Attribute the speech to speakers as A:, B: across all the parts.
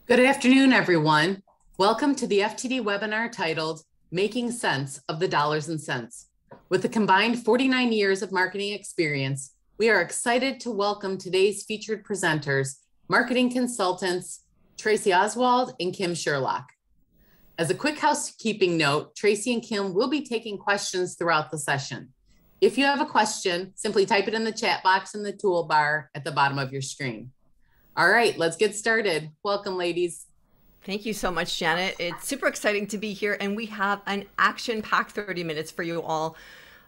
A: Good afternoon, everyone. Welcome to the FTD webinar titled Making Sense of the Dollars and Cents. With a combined 49 years of marketing experience, we are excited to welcome today's featured presenters, marketing consultants, Tracy Oswald and Kim Sherlock. As a quick housekeeping note, Tracy and Kim will be taking questions throughout the session. If you have a question, simply type it in the chat box in the toolbar at the bottom of your screen. All right, let's get started. Welcome, ladies.
B: Thank you so much, Janet. It's super exciting to be here, and we have an action-packed 30 minutes for you all.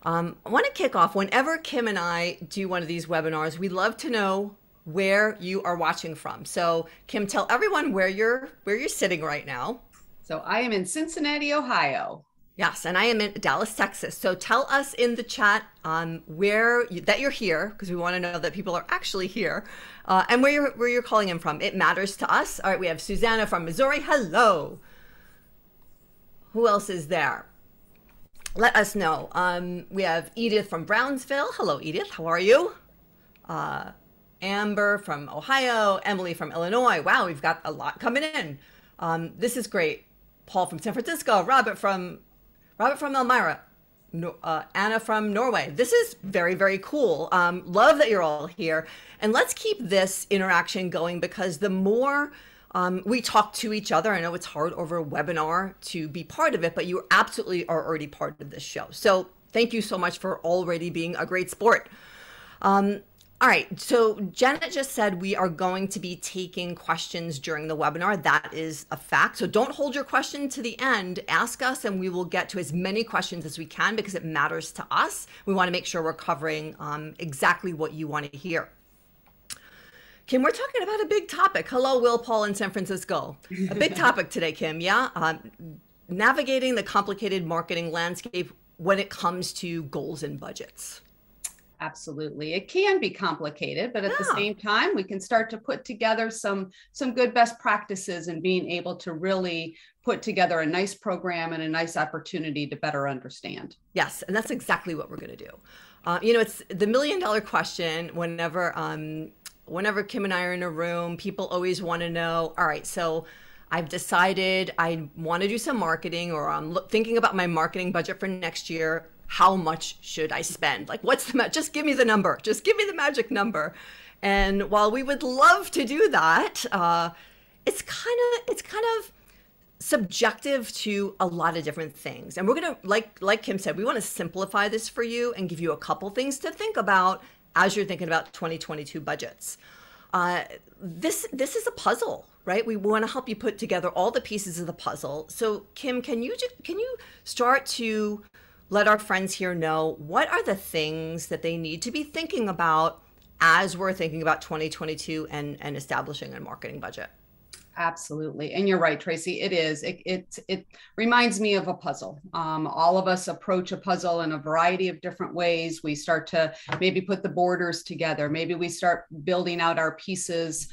B: I want to kick off. Whenever Kim and I do one of these webinars, we'd love to know where you are watching from. So, Kim, tell everyone where you're sitting right now.
C: So I am in Cincinnati, Ohio.
B: Yes, and I am in Dallas, Texas. So tell us in the chat that you're here, because we want to know that people are actually here, and where you're calling in from. It matters to us. All right, we have Susanna from Missouri. Hello. Who else is there? Let us know. We have Edith from Brownsville. Hello, Edith. How are you? Amber from Ohio. Emily from Illinois. Wow, we've got a lot coming in. This is great. Paul from San Francisco. Robert from Elmira, Anna from Norway. This is very, very cool. Love that you're all here. And let's keep this interaction going, because the more we talk to each other, I know it's hard over a webinar to be part of it, but you absolutely are already part of this show. So thank you so much for already being a great sport. All right, so Janet just said we are going to be taking questions during the webinar. That is a fact. So don't hold your question to the end. Ask us and we will get to as many questions as we can, because it matters to us. We want to make sure we're covering exactly what you want to hear. Kim, we're talking about a big topic. Hello, Will Paul in San Francisco. A big topic today, Kim, yeah? Navigating the complicated marketing landscape when it comes to goals and budgets.
C: Absolutely. It can be complicated, but at the same time, we can start to put together some good best practices and being able to really put together a nice program and a nice opportunity to better understand.
B: Yes, and that's exactly what we're going to do. It's the million-dollar question whenever Kim and I are in a room. People always want to know, all right, so I've decided I want to do some marketing, or I'm thinking about my marketing budget for next year. How much should I spend? Like, what's the just give me the number. Just give me the magic number. And while we would love to do that, it's kind of subjective to a lot of different things. And we're gonna, like Kim said, we want to simplify this for you and give you a couple things to think about as you're thinking about 2022 budgets. This is a puzzle, right? We want to help you put together all the pieces of the puzzle. So Kim, can you start to let our friends here know what are the things that they need to be thinking about as we're thinking about 2022 and establishing a marketing budget?
C: Absolutely. And you're right, Tracy, it is. It reminds me of a puzzle. All of us approach a puzzle in a variety of different ways. We start to maybe put the borders together. Maybe we start building out our pieces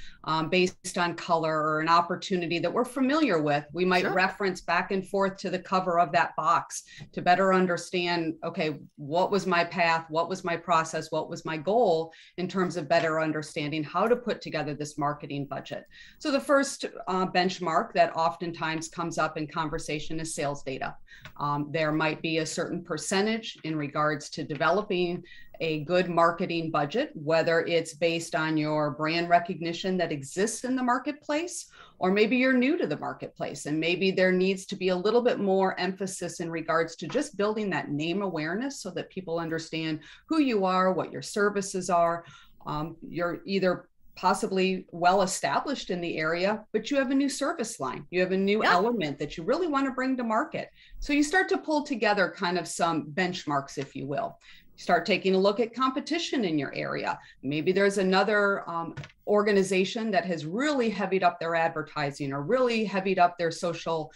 C: based on color or an opportunity that we're familiar with. We might reference back and forth to the cover of that box to better understand, okay, what was my path? What was my process? What was my goal in terms of better understanding how to put together this marketing budget? So the first benchmark that oftentimes comes up in conversation is sales data. There might be a certain percentage in regards to developing a good marketing budget, whether it's based on your brand recognition that exists in the marketplace, or maybe you're new to the marketplace and maybe there needs to be a little bit more emphasis in regards to just building that name awareness so that people understand who you are, what your services are. You're either possibly well established in the area, but you have a new service line. You have a new element that you really want to bring to market. So you start to pull together kind of some benchmarks, if you will. Start taking a look at competition in your area. Maybe there's another organization that has really heavied up their advertising or really heavied up their social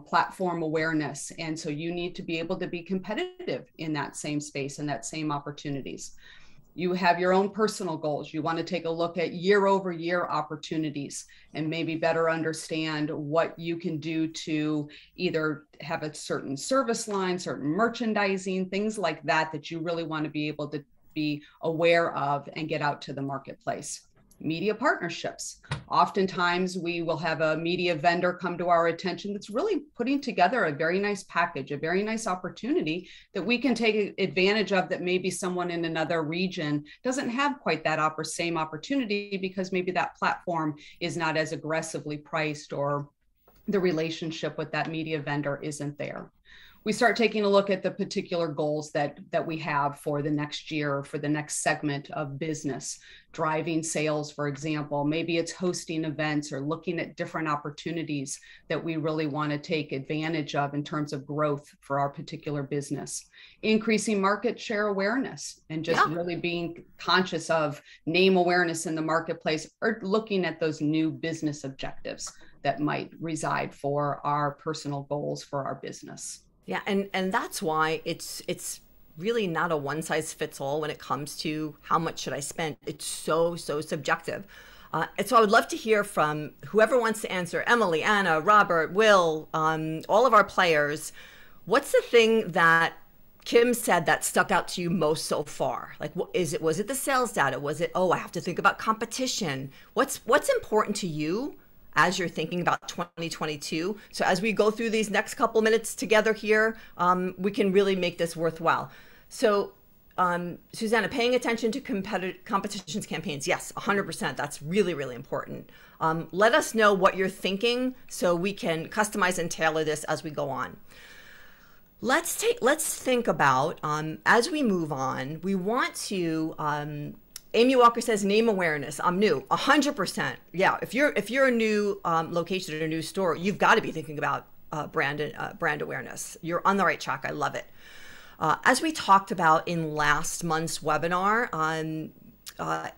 C: platform awareness. And so you need to be able to be competitive in that same space and that same opportunities. You have your own personal goals. You want to take a look at year-over-year opportunities and maybe better understand what you can do to either have a certain service line, certain merchandising, things like that, that you really want to be able to be aware of and get out to the marketplace. Media partnerships. Oftentimes we will have a media vendor come to our attention that's really putting together a very nice package, a very nice opportunity that we can take advantage of, that maybe someone in another region doesn't have quite that same opportunity, because maybe that platform is not as aggressively priced, or the relationship with that media vendor isn't there. We start taking a look at the particular goals that we have for the next year, or for the next segment of business. Driving sales, for example, maybe it's hosting events, or looking at different opportunities that we really want to take advantage of in terms of growth for our particular business. Increasing market share awareness, and just really being conscious of name awareness in the marketplace, or looking at those new business objectives that might reside for our personal goals for our business.
B: Yeah, and that's why it's really not a one size fits all when it comes to how much should I spend. It's so subjective. And so I would love to hear from whoever wants to answer, Emily, Anna, Robert, Will, all of our players. What's the thing that Kim said that stuck out to you most so far? Like, was it the sales data? Was it, I have to think about competition? What's important to you as you're thinking about 2022? So as we go through these next couple minutes together here, we can really make this worthwhile. So Susanna, paying attention to competitions campaigns. Yes, 100%. That's really, really important. Let us know what you're thinking so we can customize and tailor this as we go on. Let's think about, as we move on, we want to, Amy Walker says name awareness. I'm new, 100%. Yeah, if you're a new location or a new store, you've got to be thinking about brand awareness. You're on the right track. I love it. As we talked about in last month's webinar,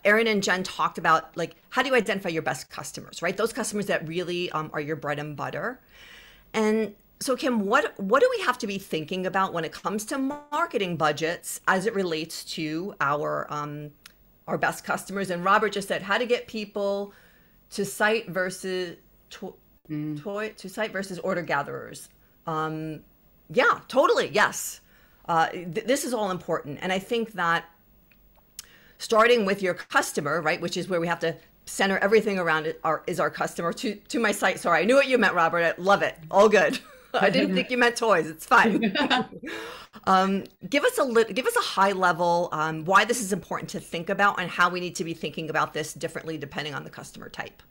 B: Erin and Jen talked about, like, how do you identify your best customers, right? Those customers that really are your bread and butter. And so Kim, what do we have to be thinking about when it comes to marketing budgets as it relates to our best customers? And Robert just said how to get people to site versus site versus order gatherers. Yeah, totally. Yes. This is all important. And I think that starting with your customer, right, which is where we have to center everything around it, is our customer. To my site. Sorry, I knew what you meant, Robert. I love it. All good. I didn't think you meant toys. It's fine. Give us a high level why this is important to think about, and how we need to be thinking about this differently depending on the customer type.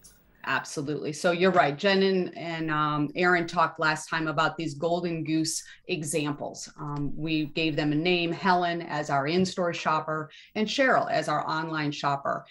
C: Absolutely. So you're right. Jen and Erin talked last time about these golden goose examples. We gave them a name, Helen as our in-store shopper, and Cheryl as our online shopper.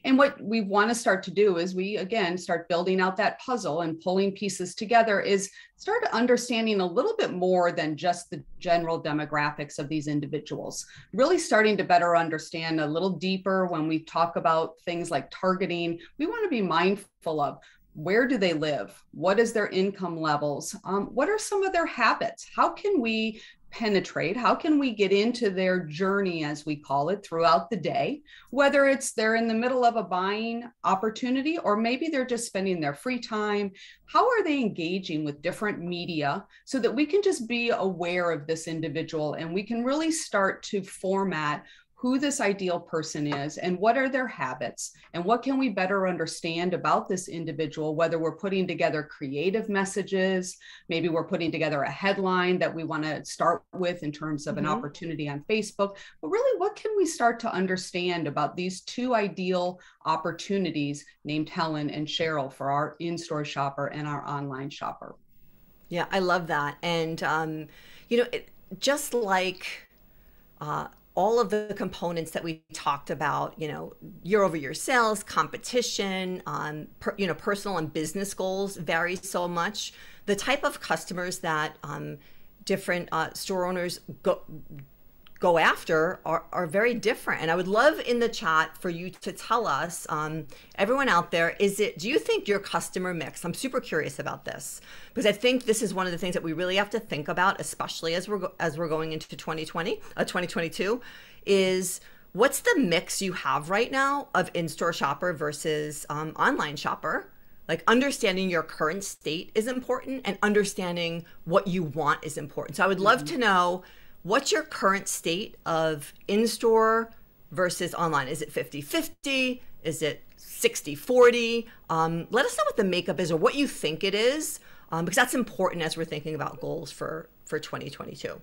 C: And what we want to start to do is we, again, start building out that puzzle and pulling pieces together, is start understanding a little bit more than just the general demographics of these individuals. Really starting to better understand a little deeper when we talk about things like targeting. We want to be mindful of where do they live? What is their income levels? What are some of their habits? How can we penetrate? How can we get into their journey, as we call it, throughout the day, whether it's they're in the middle of a buying opportunity, or maybe they're just spending their free time? How are they engaging with different media, so that we can just be aware of this individual, and we can really start to format who this ideal person is, and what are their habits, and what can we better understand about this individual, whether we're putting together creative messages, maybe we're putting together a headline that we want to start with in terms of an opportunity on Facebook. But really, what can we start to understand about these two ideal opportunities named Helen and Cheryl for our in-store shopper and our online shopper?
B: Yeah, I love that. And, just like all of the components that we talked about, year-over-year sales, competition, personal and business goals vary so much. The type of customers that different store owners go after are very different. And I would love in the chat for you to tell us, everyone out there, do you think your customer mix, I'm super curious about this, because I think this is one of the things that we really have to think about, especially as we're going into 2022, is what's the mix you have right now of in-store shopper versus online shopper? Like, understanding your current state is important, and understanding what you want is important. So I would love to know, what's your current state of in-store versus online? Is it 50-50? Is it 60-40? Let us know what the makeup is or what you think it is, because that's important as we're thinking about goals for 2022.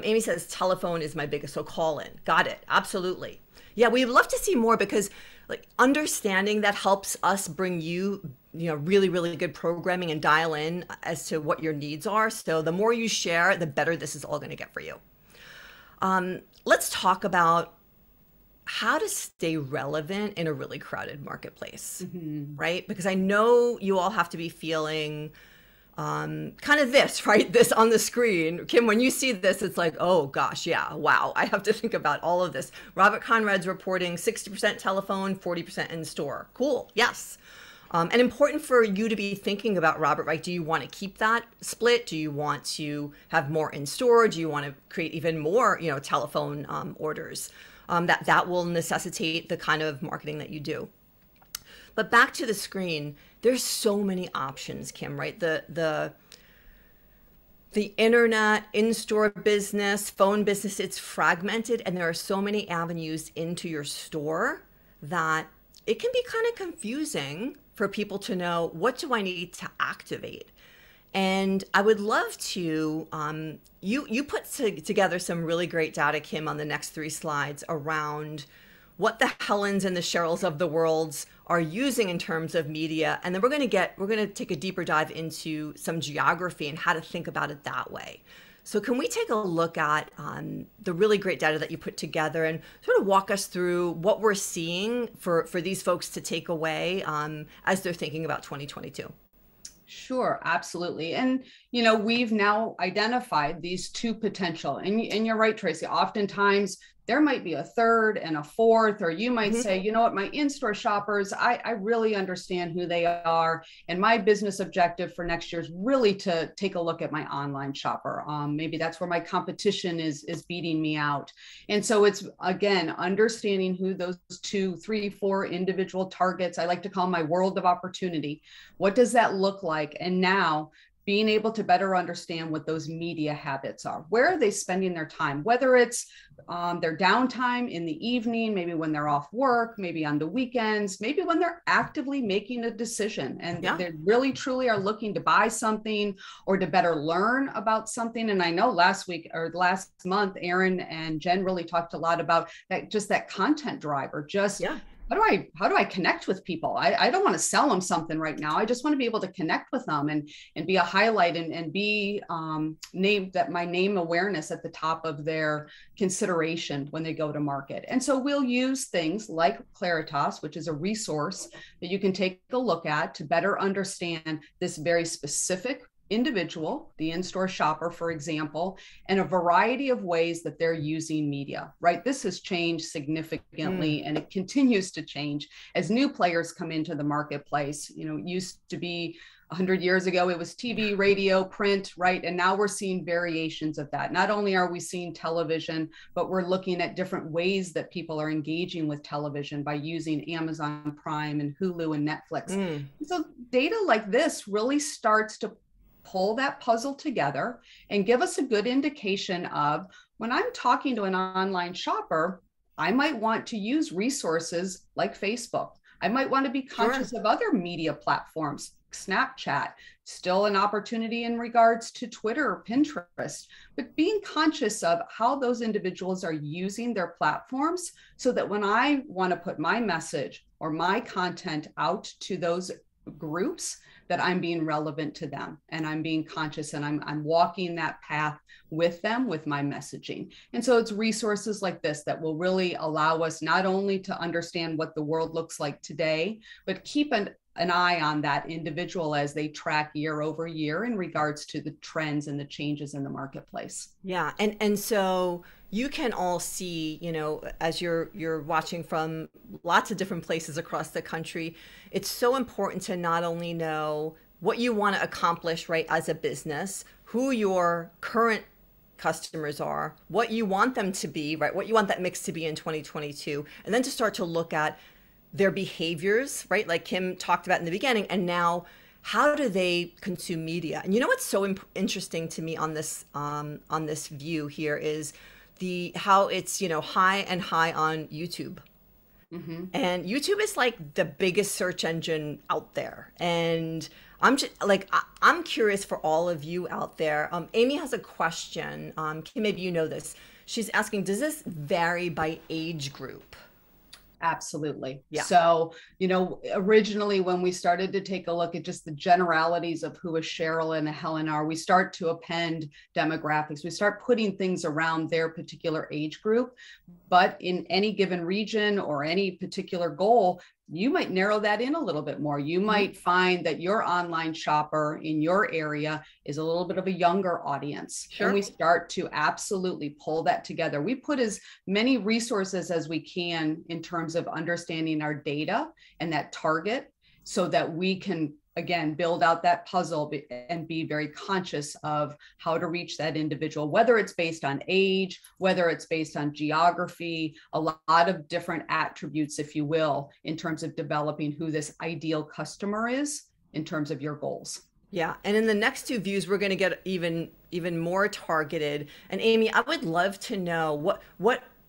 B: Amy says, telephone is my biggest, so call in. Got it. Absolutely. Yeah, we'd love to see more, because like understanding that helps us bring you, really, really good programming and dial in as to what your needs are. So the more you share, the better this is all going to get for you. Let's talk about how to stay relevant in a really crowded marketplace, right? Because I know you all have to be feeling kind of this, right? This on the screen. Kim, when you see this, it's like, oh gosh, yeah, wow. I have to think about all of this. Robert Conrad's reporting 60% telephone, 40% in store. Cool. Yes. And important for you to be thinking about, Robert, right? Do you want to keep that split? Do you want to have more in store? Do you want to create even more, telephone orders? That will necessitate the kind of marketing that you do. But back to the screen, there's so many options, Kim, right? The internet, in-store business, phone business, it's fragmented, and there are so many avenues into your store that it can be kind of confusing for people to know, what do I need to activate? And I would love to, you put together some really great data, Kim, on the next 3 slides around what the Helens and the Cheryls of the worlds are using in terms of media. And then we're going to take a deeper dive into some geography and how to think about it that way. So can we take a look at the really great data that you put together and sort of walk us through what we're seeing for these folks to take away as they're thinking about 2022?
C: Sure, absolutely. And, we've now identified these 2 potential, and you're right, Tracy, oftentimes there might be a 3rd and a 4th, or you might say, you know what, my in-store shoppers, I really understand who they are. And my business objective for next year is really to take a look at my online shopper. Maybe that's where my competition is beating me out. And so it's, again, understanding who those 2, 3, 4 individual targets, I like to call my world of opportunity. What does that look like? And now being able to better understand what those media habits are. Where are they spending their time? Whether it's their downtime in the evening, maybe when they're off work, maybe on the weekends, maybe when they're actively making a decision and they really truly are looking to buy something or to better learn about something. And I know last month, Aaron and Jen really talked a lot about that, just that content driver, how do I connect with people? I don't want to sell them something right now. I just want to be able to connect with them and be a highlight and be named, that my name awareness at the top of their consideration when they go to market. And so we'll use things like Claritas, which is a resource that you can take a look at to better understand this very specific individual, the in-store shopper, for example, and a variety of ways that they're using media, right? This has changed significantly and it continues to change as new players come into the marketplace. It used to be 100 years ago, it was TV, radio, print, right? And now we're seeing variations of that. Not only are we seeing television, but we're looking at different ways that people are engaging with television by using Amazon Prime and Hulu and Netflix. So data like this really starts to pull that puzzle together and give us a good indication of, when I'm talking to an online shopper, I might want to use resources like Facebook. I might want to be conscious of other media platforms, Snapchat, still an opportunity in regards to Twitter or Pinterest, but being conscious of how those individuals are using their platforms so that when I want to put my message or my content out to those groups, that I'm being relevant to them and I'm being conscious and I'm walking that path with them with my messaging. And so it's resources like this that will really allow us not only to understand what the world looks like today, but keep an eye on that individual as they track year over year in regards to the trends and the changes in the marketplace.
B: Yeah. And so you can all see, as you're watching from lots of different places across the country, it's so important to not only know what you want to accomplish, right, as a business, who your current customers are, what you want them to be, right, what you want that mix to be in 2022, and then to start to look at their behaviors, right, like Kim talked about in the beginning, and now how do they consume media? And what's so interesting to me on this view here is how it's high on YouTube, And YouTube is like the biggest search engine out there. And I'm just like, I'm curious for all of you out there. Amy has a question. Kim, maybe you know this. She's asking, does this vary by age group?
C: Absolutely.
B: Yeah.
C: So, originally when we started to take a look at just the generalities of who a Cheryl and a Helen are, we start to append demographics. We start putting things around their particular age group. But in any given region or any particular goal, you might narrow that in a little bit more. You might find that your online shopper in your area is a little bit of a younger audience.
B: Sure.
C: And we start to absolutely pull that together. We put as many resources as we can in terms of understanding our data and that target so that we can, again, build out that puzzle and be very conscious of how to reach that individual, whether it's based on age, whether it's based on geography, a lot of different attributes, if you will, in terms of developing who this ideal customer is in terms of your goals.
B: Yeah. And in the next two views, we're going to get even more targeted. And Amy, I would love to know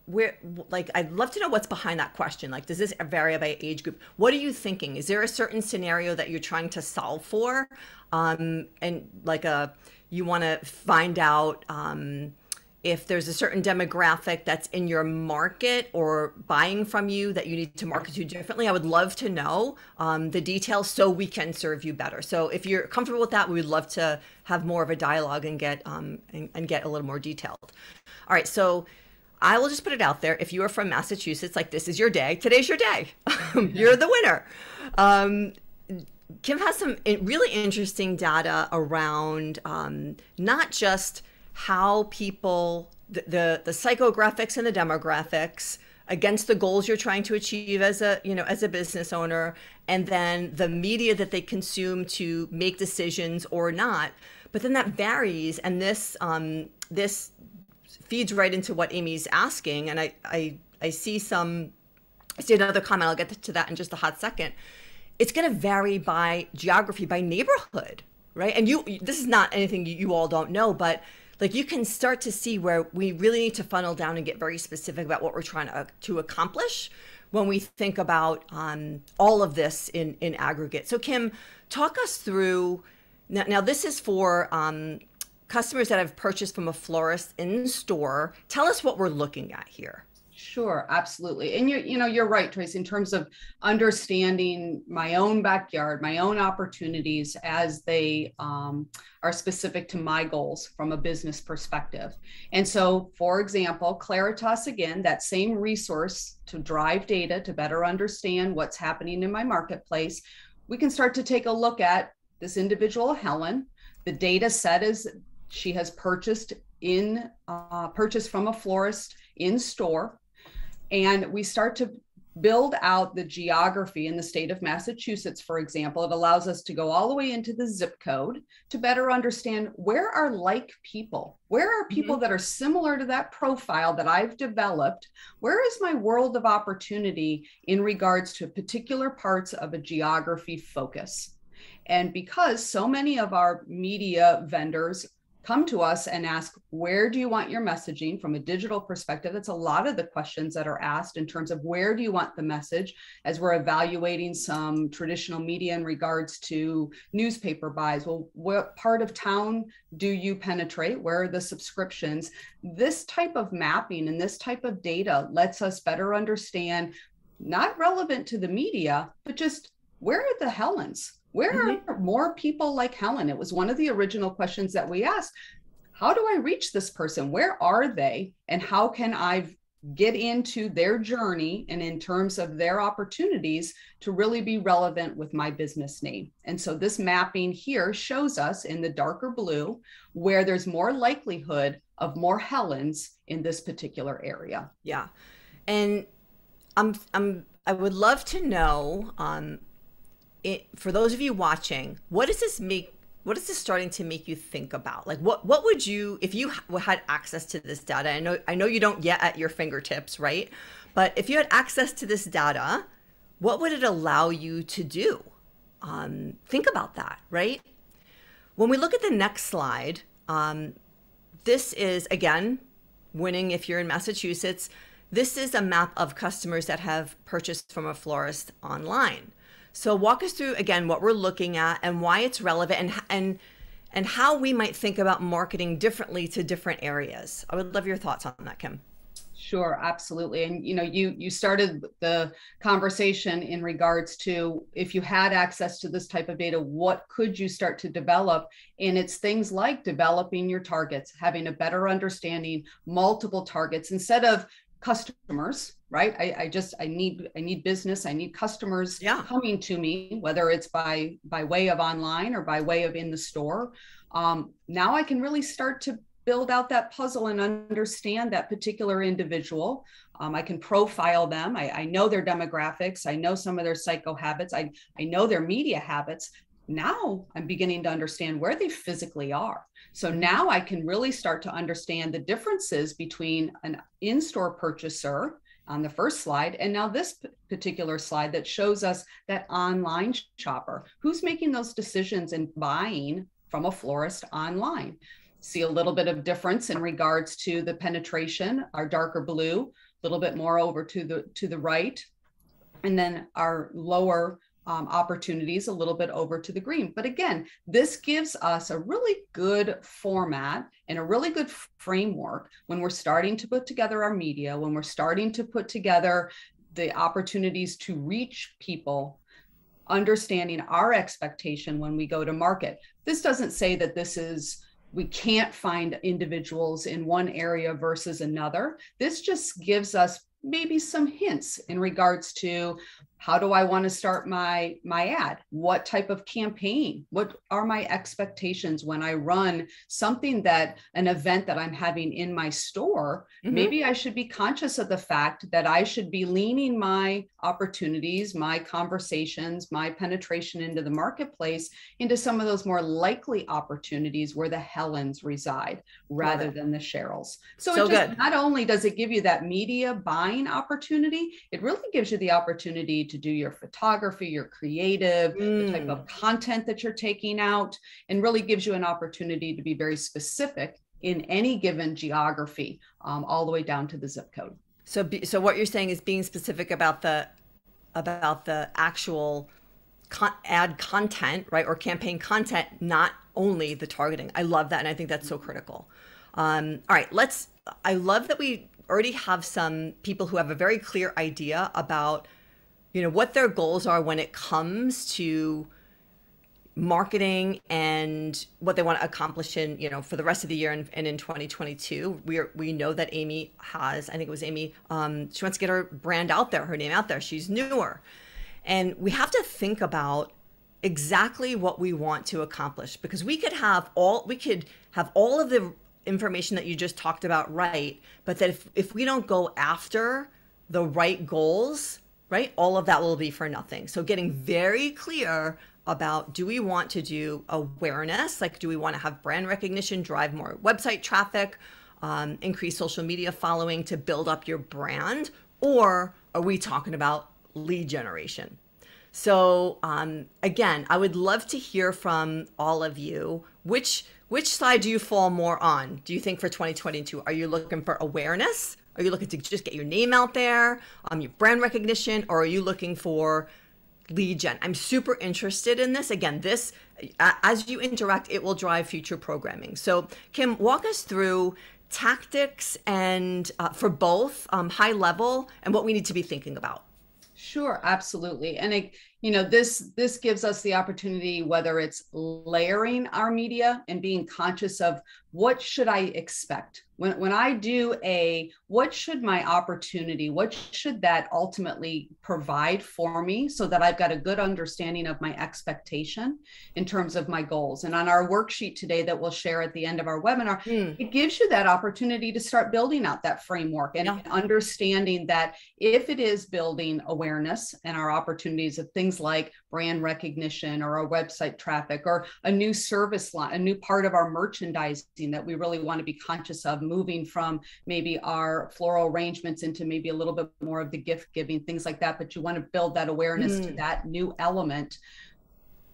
B: I'd love to know what's behind that question. Like, does this vary by age group? What are you thinking? Is there a certain scenario that you're trying to solve for? And like you want to find out if there's a certain demographic that's in your market or buying from you that you need to market to differently. I would love to know the details so we can serve you better. So if you're comfortable with that, we would love to have more of a dialogue and get a little more detailed. All right. So I will just put it out there. If you are from Massachusetts, like this is your day, today's your day. You're the winner. Kim has some really interesting data around not just how people, the psychographics and the demographics against the goals you're trying to achieve as a business owner, and then the media that they consume to make decisions or not. But then that varies, and this feeds right into what Amy's asking. And I see another comment. I'll get to that in just a hot second. It's going to vary by geography, by neighborhood, right? And this is not anything you all don't know, but like you can start to see where we really need to funnel down and get very specific about what we're trying to accomplish when we think about all of this in aggregate. So Kim, talk us through, now this is for customers that have purchased from a florist in store. Tell us what we're looking at here.
C: Sure, absolutely. And you're right, Tracy, in terms of understanding my own backyard, my own opportunities as they are specific to my goals from a business perspective. And so, for example, Claritas, again, that same resource to drive data to better understand what's happening in my marketplace, we can start to take a look at this individual, Helen. The data set is she has purchased from a florist in store. And we start to build out the geography in the state of Massachusetts, for example. It allows us to go all the way into the zip code to better understand where are like people, where are people that are similar to that profile that I've developed, where is my world of opportunity in regards to particular parts of a geography focus. And because so many of our media vendors come to us and ask, where do you want your messaging from a digital perspective? That's a lot of the questions that are asked in terms of where do you want the message as we're evaluating some traditional media in regards to newspaper buys. Well, what part of town do you penetrate? Where are the subscriptions? This type of mapping and this type of data lets us better understand, not relevant to the media, but just where are the Helens? Where are more people like Helen? It was one of the original questions that we asked. How do I reach this person? Where are they? And how can I get into their journey and in terms of their opportunities to really be relevant with my business name? And so this mapping here shows us in the darker blue where there's more likelihood of more Helens in this particular area.
B: Yeah. And I would love to know, for those of you watching, what is this starting to make you think about? Like, what would you, if you had access to this data? I know you don't yet at your fingertips, right? But if you had access to this data, what would it allow you to do? Think about that, right? When we look at the next slide, this is, again, winning if you're in Massachusetts. this is a map of customers that have purchased from a florist online. So walk us through again what we're looking at and why it's relevant, and how we might think about marketing differently to different areas. I would love your thoughts on that, Kim.
C: Sure, absolutely. And you started the conversation in regards to, if you had access to this type of data, what could you start to develop? And it's things like developing your targets, having a better understanding, multiple targets instead of customers, right? I need business. I need customers coming to me, whether it's by way of online or by way of in the store. Now I can really start to build out that puzzle and understand that particular individual. I can profile them. I know their demographics. I know some of their psycho habits. I know their media habits. Now I'm beginning to understand where they physically are. So now I can really start to understand the differences between an in-store purchaser on the first slide, and now this particular slide that shows us that online shopper, who's making those decisions and buying from a florist online. See a little bit of difference in regards to the penetration, our darker blue, a little bit more over to the right, and then our lower opportunities a little bit over to the green. But again, this gives us a really good format and a really good framework when we're starting to put together our media, when we're starting to put together the opportunities to reach people, understanding our expectation when we go to market. This doesn't say that we can't find individuals in one area versus another. This just gives us maybe some hints in regards to, how do I want to start my ad? What type of campaign? What are my expectations when I run something, an event that I'm having in my store? Maybe I should be conscious of the fact that I should be leaning my opportunities, my conversations, my penetration into the marketplace into some of those more likely opportunities where the Helens reside rather than the Cheryls. So not only does it give you that media buying opportunity, it really gives you the opportunity to do your photography, your creative, the type of content that you're taking out, and really gives you an opportunity to be very specific in any given geography, all the way down to the zip code.
B: So what you're saying is being specific about the actual ad content, right, or campaign content, not only the targeting. I love that, and I think that's so critical. All right, I love that we already have some people who have a very clear idea about what their goals are when it comes to marketing and what they want to accomplish in, for the rest of the year and in 2022. We know that Amy has, I think it was Amy, she wants to get her brand out there, her name out there. She's newer. And we have to think about exactly what we want to accomplish, because we could have all of the information that you just talked about, right? But that if we don't go after the right goals, right, all of that will be for nothing. So getting very clear about, do we want to do awareness? Like, do we want to have brand recognition, drive more website traffic, increase social media following to build up your brand? Or are we talking about lead generation? So again, I would love to hear from all of you. Which side do you fall more on? Do you think for 2022, are you looking for awareness? Are you looking to just get your name out there, your brand recognition, or are you looking for lead gen? I'm super interested in this. Again, as you interact, it will drive future programming. So Kim, walk us through tactics and for both high level and what we need to be thinking about.
C: Sure, absolutely. And this gives us the opportunity, whether it's layering our media and being conscious of, what should I expect? When I do what should my opportunity, what should that ultimately provide for me, so that I've got a good understanding of my expectation in terms of my goals. And on our worksheet today that we'll share at the end of our webinar, it gives you that opportunity to start building out that framework and understanding that if it is building awareness and our opportunities of things like brand recognition or our website traffic or a new service line, a new part of our merchandising that we really want to be conscious of, moving from maybe our floral arrangements into maybe a little bit more of the gift giving, things like that. But you want to build that awareness to that new element,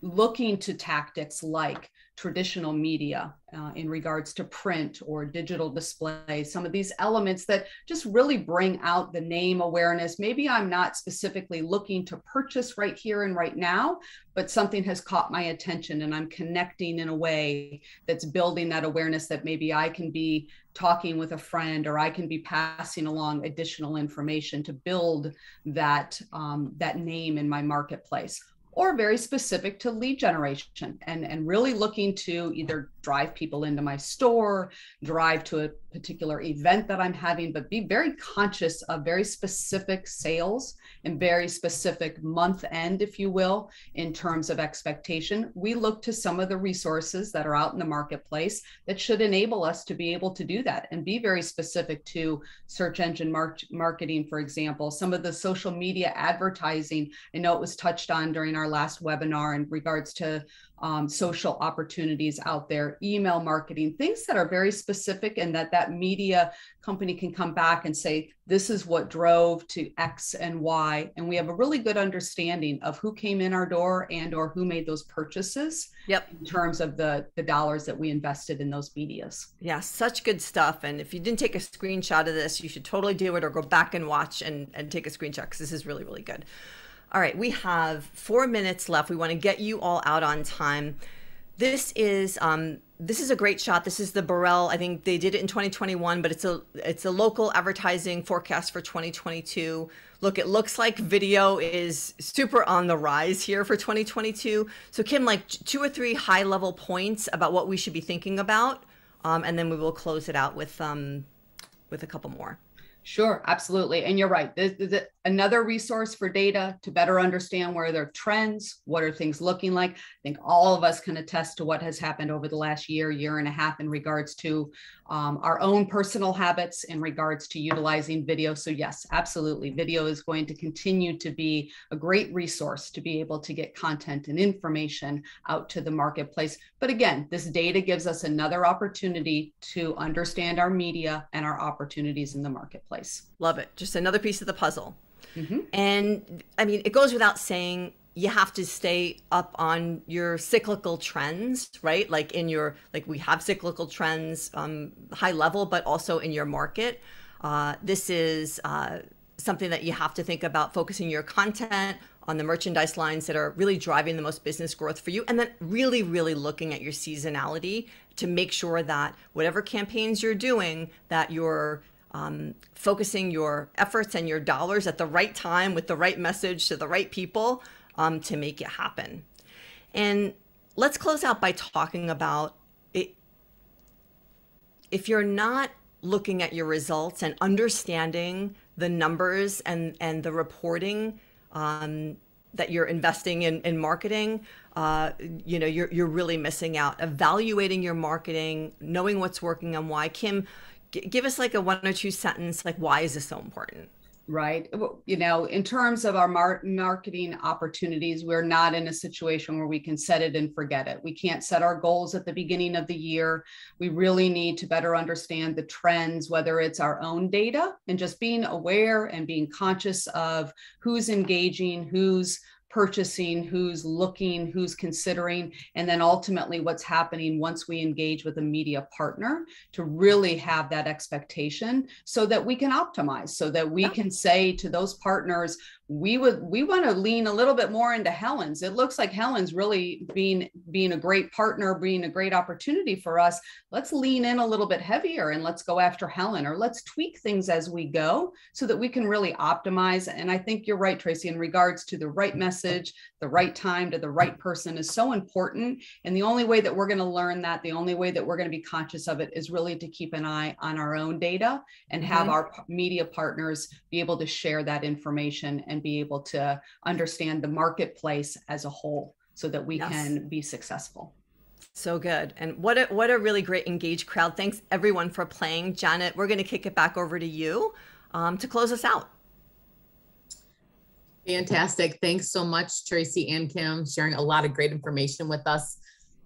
C: looking to tactics like traditional media in regards to print or digital display, some of these elements that just really bring out the name awareness. Maybe I'm not specifically looking to purchase right here and right now, but something has caught my attention and I'm connecting in a way that's building that awareness that maybe I can be talking with a friend or I can be passing along additional information to build that, that name in my marketplace. Or very specific to lead generation and really looking to either drive people into my store, drive to a particular event that I'm having, but be very conscious of very specific sales and very specific month end, if you will, in terms of expectation. We look to some of the resources that are out in the marketplace that should enable us to be able to do that and be very specific to search engine marketing, for example, some of the social media advertising. I know it was touched on during our last webinar in regards to social opportunities out there, email marketing, things that are very specific and that media company can come back and say, this is what drove to X and Y. And we have a really good understanding of who came in our door and or who made those purchases in terms of the dollars that we invested in those medias.
B: Yeah, such good stuff. And if you didn't take a screenshot of this, you should totally do it or go back and watch and take a screenshot because this is really, really good. All right, we have 4 minutes left. We want to get you all out on time. This is a great shot. This is the Burrell. I think they did it in 2021, but it's a local advertising forecast for 2022. Look, it looks like video is super on the rise here for 2022. So Kim, like 2 or 3 high level points about what we should be thinking about, and then we will close it out with a couple more.
C: Sure, absolutely. And you're right. This is another resource for data to better understand where there are trends, what are things looking like. I think all of us can attest to what has happened over the last year and a half in regards to our own personal habits in regards to utilizing video. So yes, absolutely. Video is going to continue to be a great resource to be able to get content and information out to the marketplace. But again, this data gives us another opportunity to understand our media and our opportunities in the marketplace.
B: Love it. Just another piece of the puzzle.
C: Mm-hmm.
B: And I mean, it goes without saying, you have to stay up on your cyclical trends, right? Like we have cyclical trends, high level, but also in your market. This is something that you have to think about, focusing your content on the merchandise lines that are really driving the most business growth for you. And then really, really looking at your seasonality to make sure that whatever campaigns you're doing, that you're focusing your efforts and your dollars at the right time with the right message to the right people to make it happen. And let's close out by talking about it. If you're not looking at your results and understanding the numbers and the reporting that you're investing in marketing, you're really missing out. Evaluating your marketing, knowing what's working and why. Kim, give us like a 1 or 2 sentence, like why is this so important?
C: Right. In terms of our marketing opportunities, we're not in a situation where we can set it and forget it. We can't set our goals at the beginning of the year. We really need to better understand the trends, whether it's our own data and just being aware and being conscious of who's engaging, who's purchasing, who's looking, who's considering, and then ultimately what's happening once we engage with a media partner to really have that expectation so that we can optimize, so that we can say to those partners, we want to lean a little bit more into Helen's. It looks like Helen's really being a great partner, being a great opportunity for us. Let's lean in a little bit heavier and let's go after Helen, or let's tweak things as we go so that we can really optimize. And I think you're right, Tracy, in regards to the right message, the right time to the right person is so important. And the only way that we're going to learn that, the only way that we're going to be conscious of it is really to keep an eye on our own data and have our media partners be able to share that information and be able to understand the marketplace as a whole so that we can be successful.
B: So good. And what a really great engaged crowd. Thanks everyone for playing. Janet, we're going to kick it back over to you to close us out.
A: Fantastic. Thanks so much, Tracy and Kim, sharing a lot of great information with us.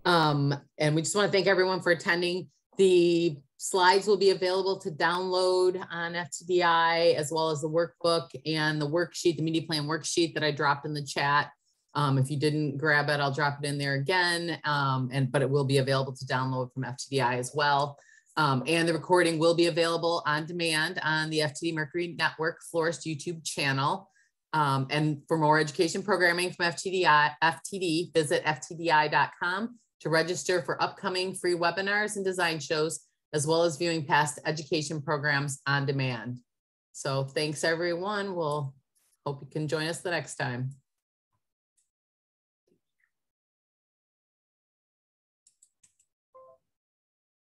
A: And we just want to thank everyone for attending. The slides will be available to download on FTDI, as well as the workbook and the worksheet, the media plan worksheet that I dropped in the chat. If you didn't grab it, I'll drop it in there again, but it will be available to download from FTDI as well. And the recording will be available on demand on the FTD Mercury Network Florist YouTube channel. And for more education programming from FTD, visit ftdi.com to register for upcoming free webinars and design shows, as well as viewing past education programs on demand. So thanks everyone. We'll hope you can join us the next time.